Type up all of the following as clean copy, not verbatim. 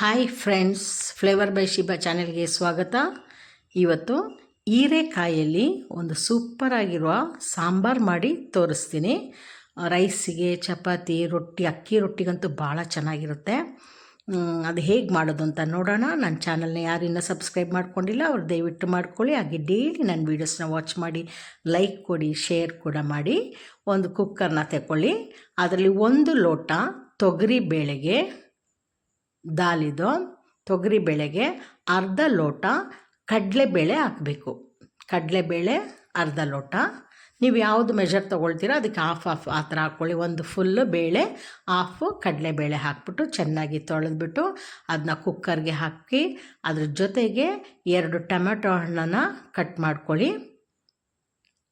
Hi friends, flavour by Shiba ಚಾನೆಲ್ಗೆ ಸ್ವಾಗತ. ಇವತ್ತು ಹೀರೆಕಾಯಲ್ಲಿ ಒಂದು ಸೂಪರ್ ಆಗಿರುವ ಸಾಂಬಾರು ಮಾಡಿ ತೋರಿಸ್ತೀನಿ. ರೈಸಿಗೆ, ಚಪಾತಿ, ರೊಟ್ಟಿ, ಅಕ್ಕಿ ರೊಟ್ಟಿಗಂತೂ ಭಾಳ ಚೆನ್ನಾಗಿರುತ್ತೆ. ಅದು ಹೇಗೆ ಮಾಡೋದು ಅಂತ ನೋಡೋಣ. ನನ್ನ ಚಾನಲ್ನ ಯಾರಿನ್ನೂ ಸಬ್ಸ್ಕ್ರೈಬ್ ಮಾಡ್ಕೊಂಡಿಲ್ಲ ಅವ್ರು ದಯವಿಟ್ಟು ಮಾಡ್ಕೊಳ್ಳಿ. ಹಾಗೆ ಡೈಲಿ ನನ್ನ ವೀಡಿಯೋಸ್ನ ವಾಚ್ ಮಾಡಿ, ಲೈಕ್ ಕೊಡಿ, ಶೇರ್ ಕೂಡ ಮಾಡಿ. ಒಂದು ಕುಕ್ಕರ್ನ ತಗೊಳ್ಳಿ. ಅದರಲ್ಲಿ 1 ಲೋಟ ತೊಗರಿ ಬೇಳೆಗೆ ತೊಗರಿಬೇಳೆಗೆ ಅರ್ಧ ಲೋಟ ಕಡಲೆಬೇಳೆ ಹಾಕಬೇಕು. ಕಡಲೆಬೇಳೆ ಅರ್ಧ ಲೋಟ. ನೀವು ಯಾವುದು ಮೆಜರ್ ತೊಗೊಳ್ತೀರೋ ಅದಕ್ಕೆ ಹಾಫ್ ಆ ಥರ ಹಾಕ್ಕೊಳ್ಳಿ. ಒಂದು ಫುಲ್ಲು ಬೇಳೆ, ಹಾಫು ಕಡಲೆಬೇಳೆ ಹಾಕ್ಬಿಟ್ಟು ಚೆನ್ನಾಗಿ ತೊಳೆದ್ಬಿಟ್ಟು ಅದನ್ನ ಕುಕ್ಕರ್ಗೆ ಹಾಕಿ ಅದ್ರ ಜೊತೆಗೆ 2 ಟೊಮೆಟೊ ಹಣ್ಣನ್ನು ಕಟ್ ಮಾಡ್ಕೊಳ್ಳಿ.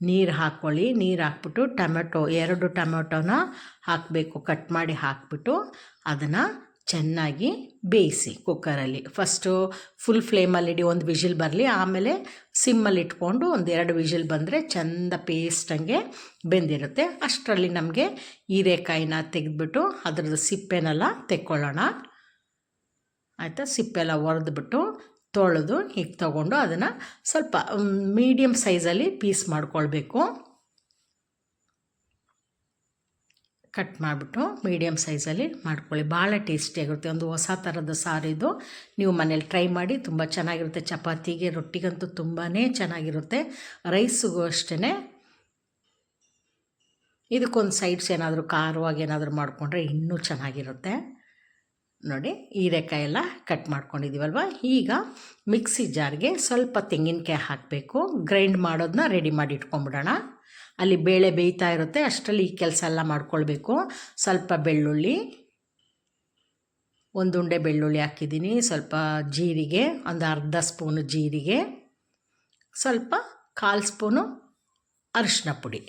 ನೀರು ಹಾಕ್ಕೊಳ್ಳಿ. ನೀರು ಹಾಕ್ಬಿಟ್ಟು 2 ಟೊಮೆಟೊನ ಹಾಕಬೇಕು. ಕಟ್ ಮಾಡಿ ಹಾಕ್ಬಿಟ್ಟು ಅದನ್ನು ಚೆನ್ನಾಗಿ ಬೇಯಿಸಿ ಕುಕ್ಕರಲ್ಲಿ. ಫಸ್ಟು ಫುಲ್ ಫ್ಲೇಮಲ್ಲಿಡಿ, 1 ವಿಷಿಲ್ ಬರಲಿ. ಆಮೇಲೆ ಸಿಮ್ಮಲ್ಲಿ ಇಟ್ಕೊಂಡು 1-2 ವಿಷಿಲ್ ಬಂದರೆ ಚೆಂದ ಪೇಸ್ಟಂಗೆ ಬೆಂದಿರುತ್ತೆ. ಅಷ್ಟರಲ್ಲಿ ನಮಗೆ ಹೀರೆಕಾಯಿನ ತೆಗೆದ್ಬಿಟ್ಟು ಅದರದ್ದು ಸಿಪ್ಪೆನೆಲ್ಲ ತೆಕ್ಕೊಳ್ಳೋಣ. ಆಯಿತಾ? ಸಿಪ್ಪೆಲ್ಲ ಒರೆದ್ಬಿಟ್ಟು ತೊಳೆದು ಹೀಗೆ ತೊಗೊಂಡು ಅದನ್ನು ಸ್ವಲ್ಪ ಮೀಡಿಯಮ್ ಸೈಜಲ್ಲಿ ಪೀಸ್ ಮಾಡ್ಕೊಳ್ಬೇಕು. ಕಟ್ ಮಾಡಿಬಿಟ್ಟು ಮೀಡಿಯಮ್ ಸೈಜಲ್ಲಿ ಮಾಡ್ಕೊಳ್ಳಿ. ಭಾಳ ಟೇಸ್ಟಿಯಾಗಿರುತ್ತೆ. ಒಂದು ಹೊಸ ಥರದ ಸಾರು ಇದು. ನೀವು ಮನೇಲಿ ಟ್ರೈ ಮಾಡಿ, ತುಂಬ ಚೆನ್ನಾಗಿರುತ್ತೆ. ಚಪಾತಿಗೆ, ರೊಟ್ಟಿಗಂತೂ ತುಂಬಾ ಚೆನ್ನಾಗಿರುತ್ತೆ. ರೈಸಿಗೂ ಅಷ್ಟೇ. ಇದಕ್ಕೊಂದು ಸೈಡ್ಸ್ ಏನಾದರೂ ಖಾರವಾಗಿ ಏನಾದರೂ ಮಾಡಿಕೊಂಡ್ರೆ ಇನ್ನೂ ಚೆನ್ನಾಗಿರುತ್ತೆ. ನೋಡಿ, ಹೀರೆಕಾಯಿ ಎಲ್ಲ ಕಟ್ ಮಾಡ್ಕೊಂಡಿದ್ದೀವಲ್ವ. ಈಗ ಮಿಕ್ಸಿ ಜಾರ್ಗೆ ಸ್ವಲ್ಪ ತೆಂಗಿನಕಾಯಿ ಹಾಕಬೇಕು. ಗ್ರೈಂಡ್ ಮಾಡೋದನ್ನ ರೆಡಿ ಮಾಡಿ ಇಟ್ಕೊಂಬಿಡೋಣ. ಅಲ್ಲಿ ಬೇಳೆ ಬೇಯ್ತಾ ಇರುತ್ತೆ, ಅಷ್ಟರಲ್ಲಿ ಈ ಕೆಲಸ ಎಲ್ಲ ಮಾಡ್ಕೊಳ್ಬೇಕು. ಸ್ವಲ್ಪ ಬೆಳ್ಳುಳ್ಳಿ, 1 ಉಂಡೆ ಬೆಳ್ಳುಳ್ಳಿ ಹಾಕಿದ್ದೀನಿ. ಸ್ವಲ್ಪ ಜೀರಿಗೆ, ಒಂದು ಅರ್ಧ ಸ್ಪೂನು ಜೀರಿಗೆ, ಸ್ವಲ್ಪ 1/4 ಸ್ಪೂನು ಅರಿಶಿನ ಪುಡಿ.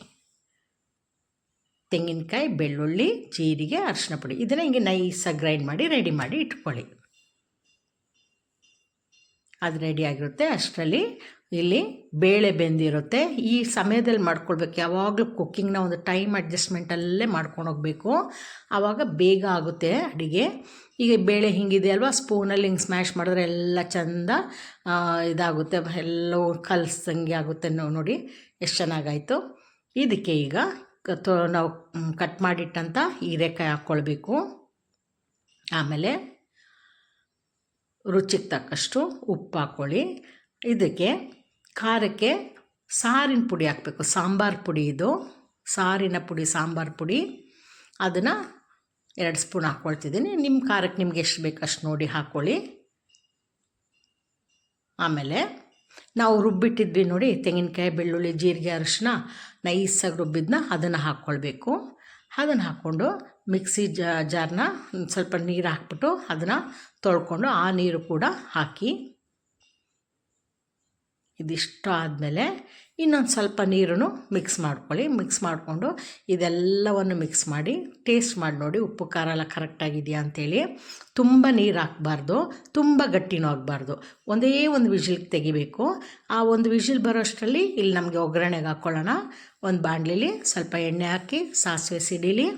ತೆಂಗಿನಕಾಯಿ, ಬೆಳ್ಳುಳ್ಳಿ, ಜೀರಿಗೆ, ಅರಿಶಿನ ಪುಡಿ ಇದನ್ನು ಹಿಂಗೆ ನೈಸಾಗಿ ಗ್ರೈಂಡ್ ಮಾಡಿ ರೆಡಿ ಮಾಡಿ ಇಟ್ಕೊಳ್ಳಿ. ಅದು ರೆಡಿ ಆಗಿರುತ್ತೆ. ಅಷ್ಟರಲ್ಲಿ ಇಲ್ಲಿ ಬೇಳೆ ಬೆಂದಿರುತ್ತೆ. ಈ ಸಮಯದಲ್ಲಿ ಮಾಡ್ಕೊಳ್ಬೇಕು. ಯಾವಾಗಲೂ ಕುಕ್ಕಿಂಗ್ನ ಒಂದು ಟೈಮ್ ಅಡ್ಜಸ್ಟ್ಮೆಂಟಲ್ಲೇ ಮಾಡ್ಕೊಂಡು ಹೋಗಬೇಕು. ಆವಾಗ ಬೇಗ ಆಗುತ್ತೆ ಅಡುಗೆ. ಈಗ ಬೇಳೆ ಹಿಂಗಿದೆ ಅಲ್ವಾ, ಸ್ಪೂನಲ್ಲಿ ಹಿಂಗೆ ಸ್ಮ್ಯಾಶ್ ಮಾಡಿದ್ರೆ ಎಲ್ಲ ಚೆಂದ ಇದಾಗುತ್ತೆ, ಎಲ್ಲವೂ ಕಲಸಂಗೆ ಆಗುತ್ತೆ. ನೋಡಿ ಎಷ್ಟು ಚೆನ್ನಾಗಾಯಿತು. ಇದಕ್ಕೆ ಈಗ ನಾವು ಕಟ್ ಮಾಡಿಟ್ಟಂಥ ಹೀರೆಕಾಯಿ ಹಾಕ್ಕೊಳ್ಬೇಕು. ಆಮೇಲೆ ರುಚಿಗೆ ತಕ್ಕಷ್ಟು ಉಪ್ಪು ಹಾಕ್ಕೊಳ್ಳಿ. ಇದಕ್ಕೆ ಖಾರಕ್ಕೆ ಸಾರಿನ ಪುಡಿ ಹಾಕಬೇಕು. ಸಾಂಬಾರು ಪುಡಿ ಇದು, ಸಾರಿನ ಪುಡಿ, ಸಾಂಬಾರು ಪುಡಿ. ಅದನ್ನು 2 ಸ್ಪೂನ್ ಹಾಕ್ಕೊಳ್ತಿದ್ದೀನಿ. ನಿಮ್ಮ ಖಾರಕ್ಕೆ ನಿಮ್ಗೆ ಎಷ್ಟು ಬೇಕು ಅಷ್ಟು ನೋಡಿ ಹಾಕ್ಕೊಳ್ಳಿ. ಆಮೇಲೆ ನಾವು ರುಬ್ಬಿಟ್ಟಿದ್ವಿ ನೋಡಿ, ತೆಂಗಿನಕಾಯಿ, ಬೆಳ್ಳುಳ್ಳಿ, ಜೀರಿಗೆ, ಅರಿಶಿನ ನೈಸಾಗಿ ರುಬ್ಬಿದ್ದನ್ನ ಅದನ್ನು ಹಾಕ್ಕೊಳ್ಬೇಕು. ಅದನ್ನು ಹಾಕ್ಕೊಂಡು ಮಿಕ್ಸಿ ಜಾರ್ನ ಸ್ವಲ್ಪ ನೀರು ಹಾಕ್ಬಿಟ್ಟು ಅದನ್ನು ತೊಳ್ಕೊಂಡು ಆ ನೀರು ಕೂಡ ಹಾಕಿ, ಇದಿಷ್ಟು ಆದಮೇಲೆ ಇನ್ನೊಂದು ಸ್ವಲ್ಪ ನೀರನ್ನು ಮಿಕ್ಸ್ ಮಾಡ್ಕೊಳ್ಳಿ. ಮಿಕ್ಸ್ ಮಾಡಿಕೊಂಡು ಇದೆಲ್ಲವನ್ನು ಮಿಕ್ಸ್ ಮಾಡಿ ಟೇಸ್ಟ್ ಮಾಡಿ ನೋಡಿ, ಉಪ್ಪು ಖಾರ ಎಲ್ಲ ಕರೆಕ್ಟಾಗಿದೆಯಾ ಅಂಥೇಳಿ. ತುಂಬ ನೀರು ಹಾಕಬಾರ್ದು, ತುಂಬ ಗಟ್ಟಿನೂ ಆಗಬಾರ್ದು. ಒಂದೇ ಒಂದು ವಿಷಿಲ್ಗೆ ತೆಗಿಬೇಕು. ಆ ಒಂದು ವಿಷಿಲ್ ಬರೋ ಅಷ್ಟರಲ್ಲಿ ಇಲ್ಲಿ ನಮಗೆ ಒಗ್ಗರಣೆಗೆ ಹಾಕ್ಕೊಳ್ಳೋಣ. ಒಂದು ಬಾಣಲಿಲಿ ಸ್ವಲ್ಪ ಎಣ್ಣೆ ಹಾಕಿ ಸಾಸಿವೆ ಸಿಡಿಲಿ.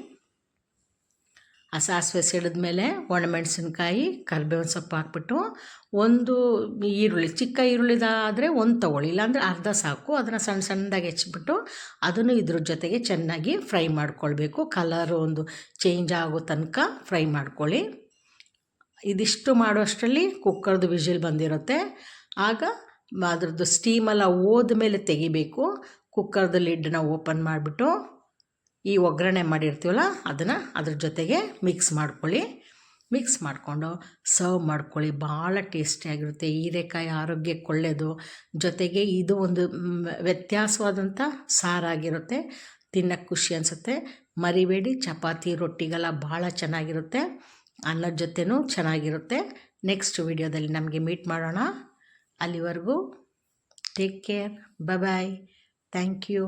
ಆ ಸಾಸಿವೆ ಸಿಡಿದ್ಮೇಲೆ ಒಣಮೆಣಸಿನ್ಕಾಯಿ, ಕರಿಬೇವಿನ ಸೊಪ್ಪು ಹಾಕ್ಬಿಟ್ಟು, 1 ಈರುಳ್ಳಿ, ಚಿಕ್ಕ ಈರುಳ್ಳಿದಾದರೆ 1 ತೊಗೊಳ್ಳಿ, ಇಲ್ಲಾಂದರೆ ಅರ್ಧ ಸಾಕು. ಅದನ್ನು ಸಣ್ಣ ಸಣ್ಣದಾಗಿ ಹೆಚ್ಚಿಬಿಟ್ಟು ಅದನ್ನು ಇದ್ರ ಜೊತೆಗೆ ಚೆನ್ನಾಗಿ ಫ್ರೈ ಮಾಡ್ಕೊಳ್ಬೇಕು. ಕಲರು ಒಂದು ಚೇಂಜ್ ಆಗೋ ತನಕ ಫ್ರೈ ಮಾಡ್ಕೊಳ್ಳಿ. ಇದಿಷ್ಟು ಮಾಡೋಷ್ಟರಲ್ಲಿ ಕುಕ್ಕರ್ದು ವಿಷಿಲ್ ಬಂದಿರುತ್ತೆ. ಆಗ ಅದ್ರದ್ದು ಸ್ಟೀಮೆಲ್ಲ ಹೋದ್ಮೇಲೆ ತೆಗಿಬೇಕು. ಕುಕ್ಕರ್ದು ಲಿಡ್ನ ಓಪನ್ ಮಾಡಿಬಿಟ್ಟು ಈ ಒಗ್ಗರಣೆ ಮಾಡಿರ್ತೀವಲ್ಲ ಅದನ್ನು ಅದ್ರ ಜೊತೆಗೆ ಮಿಕ್ಸ್ ಮಾಡ್ಕೊಳ್ಳಿ. ಮಿಕ್ಸ್ ಮಾಡಿಕೊಂಡು ಸರ್ವ್ ಮಾಡ್ಕೊಳ್ಳಿ. ಭಾಳ ಟೇಸ್ಟಿಯಾಗಿರುತ್ತೆ. ಹೀರೆಕಾಯಿ ಆರೋಗ್ಯಕ್ಕೆ ಒಳ್ಳೆಯದು. ಜೊತೆಗೆ ಇದು ಒಂದು ವ್ಯತ್ಯಾಸವಾದಂಥ ಸಾರಾಗಿರುತ್ತೆ. ತಿನ್ನೋಕ್ಕೆ ಖುಷಿ ಅನಿಸುತ್ತೆ. ಮರಿಬೇಡಿ. ಚಪಾತಿ, ರೊಟ್ಟಿಗೆಲ್ಲ ಭಾಳ ಚೆನ್ನಾಗಿರುತ್ತೆ. ಅನ್ನದ ಜೊತೆನೂ ಚೆನ್ನಾಗಿರುತ್ತೆ. ನೆಕ್ಸ್ಟ್ ವಿಡಿಯೋದಲ್ಲಿ ನಮಗೆ ಮೀಟ್ ಮಾಡೋಣ. ಅಲ್ಲಿವರೆಗೂ take care. Bye. Thank you.